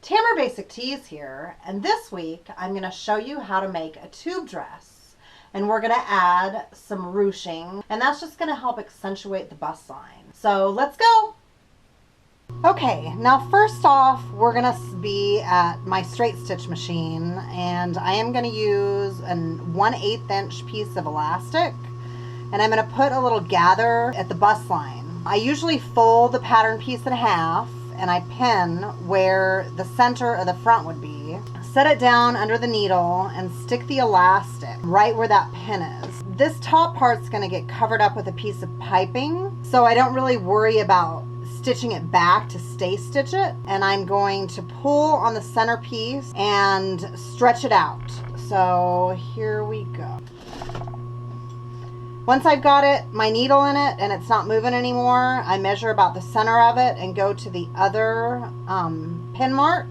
Tamara Basic Tease here, and this week I'm going to show you how to make a tube dress. And we're going to add some ruching, and that's just going to help accentuate the bust line. So let's go! Okay, now first off, we're going to be at my straight stitch machine, and I am going to use a 1/8 inch piece of elastic, and I'm going to put a little gather at the bust line. I usually fold the pattern piece in half, and I pin where the center of the front would be. Set it down under the needle and stick the elastic right where that pin is. This top part's going to get covered up with a piece of piping, so I don't really worry about stitching it back to stay stitch it. And I'm going to pull on the center piece and stretch it out. So here we go. Once I've got it, my needle in it, and it's not moving anymore, I measure about the center of it and go to the other pin mark,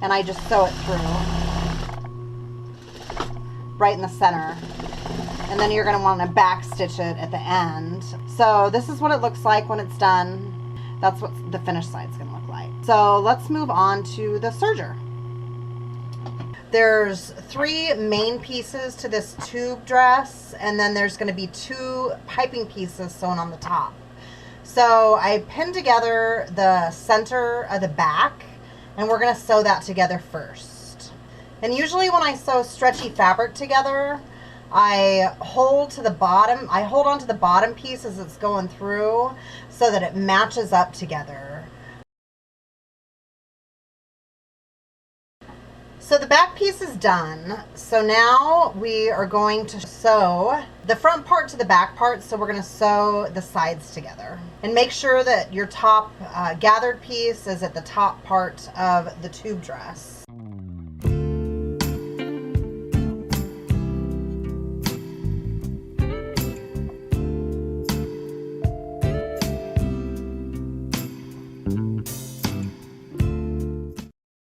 and I just sew it through right in the center. And then you're going to want to back stitch it at the end. So this is what it looks like when it's done. That's what the finished side's going to look like. So let's move on to the serger. There's 3 main pieces to this tube dress, and then there's going to be 2 piping pieces sewn on the top. So I pinned together the center of the back, and we're going to sew that together first. And usually when I sew stretchy fabric together, I hold onto the bottom piece as it's going through so that it matches up together. So the back piece is done. So now we are going to sew the front part to the back part. So we're going to sew the sides together. And make sure that your top gathered piece is at the top part of the tube dress.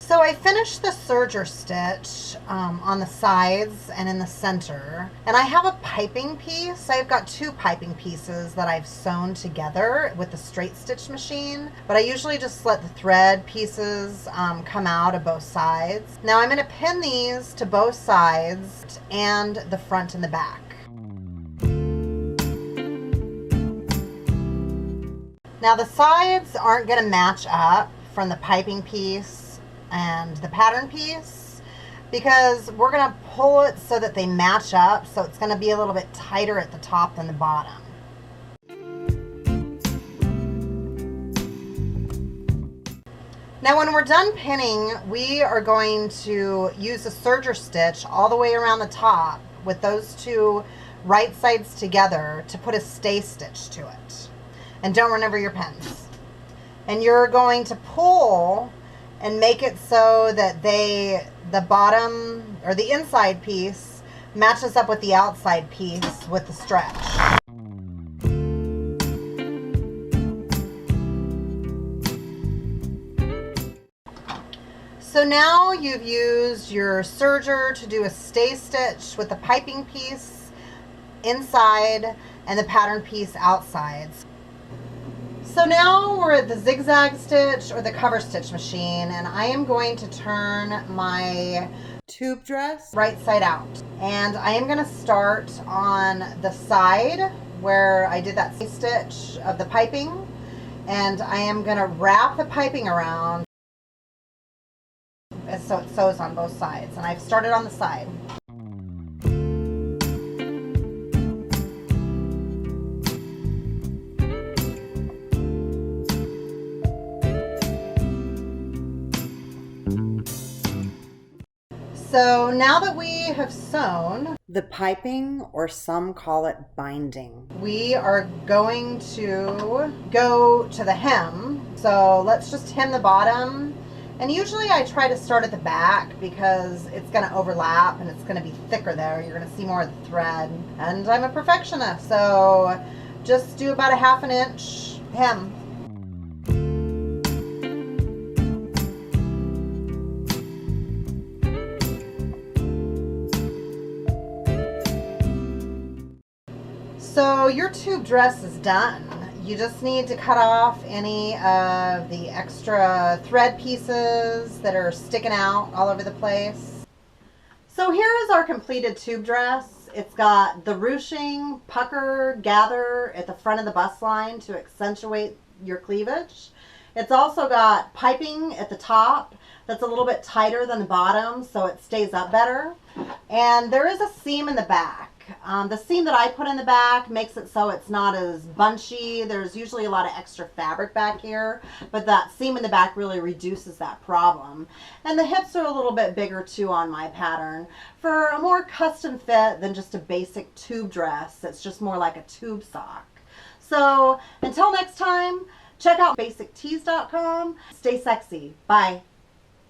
So I finished the serger stitch on the sides and in the center, and I have a piping piece. I've got 2 piping pieces that I've sewn together with the straight stitch machine, but I usually just let the thread pieces come out of both sides. Now I'm going to pin these to both sides and the front and the back. Now the sides aren't going to match up from the piping piece and the pattern piece, because we're going to pull it so that they match up, so it's going to be a little bit tighter at the top than the bottom. Now when we're done pinning, we are going to use a serger stitch all the way around the top with those 2 right sides together to put a stay stitch to it. And don't run over your pins. And you're going to pull and make it so that the bottom or the inside piece matches up with the outside piece with the stretch. So now you've used your serger to do a stay stitch with the piping piece inside and the pattern piece outside. So now we're at the zigzag stitch or the cover stitch machine, and I am going to turn my tube dress right side out. And I am going to start on the side where I did that stitch of the piping, and I am going to wrap the piping around so it sews on both sides. And I've started on the side. So now that we have sewn the piping, or some call it binding, we are going to go to the hem. So let's just hem the bottom. And usually I try to start at the back because it's going to overlap and it's going to be thicker there. You're going to see more of the thread. And I'm a perfectionist, so just do about a 1/2 inch hem. So your tube dress is done. you just need to cut off any of the extra thread pieces that are sticking out all over the place. So here is our completed tube dress. It's got the ruching, pucker, gather at the front of the bust line to accentuate your cleavage. It's also got piping at the top that's a little bit tighter than the bottom, so it stays up better. And there is a seam in the back. The seam that I put in the back makes it so it's not as bunchy. There's usually a lot of extra fabric back here, but that seam in the back really reduces that problem. And the hips are a little bit bigger too on my pattern for a more custom fit than just a basic tube dress. It's just more like a tube sock. So until next time, check out basictease.com. Stay sexy. Bye.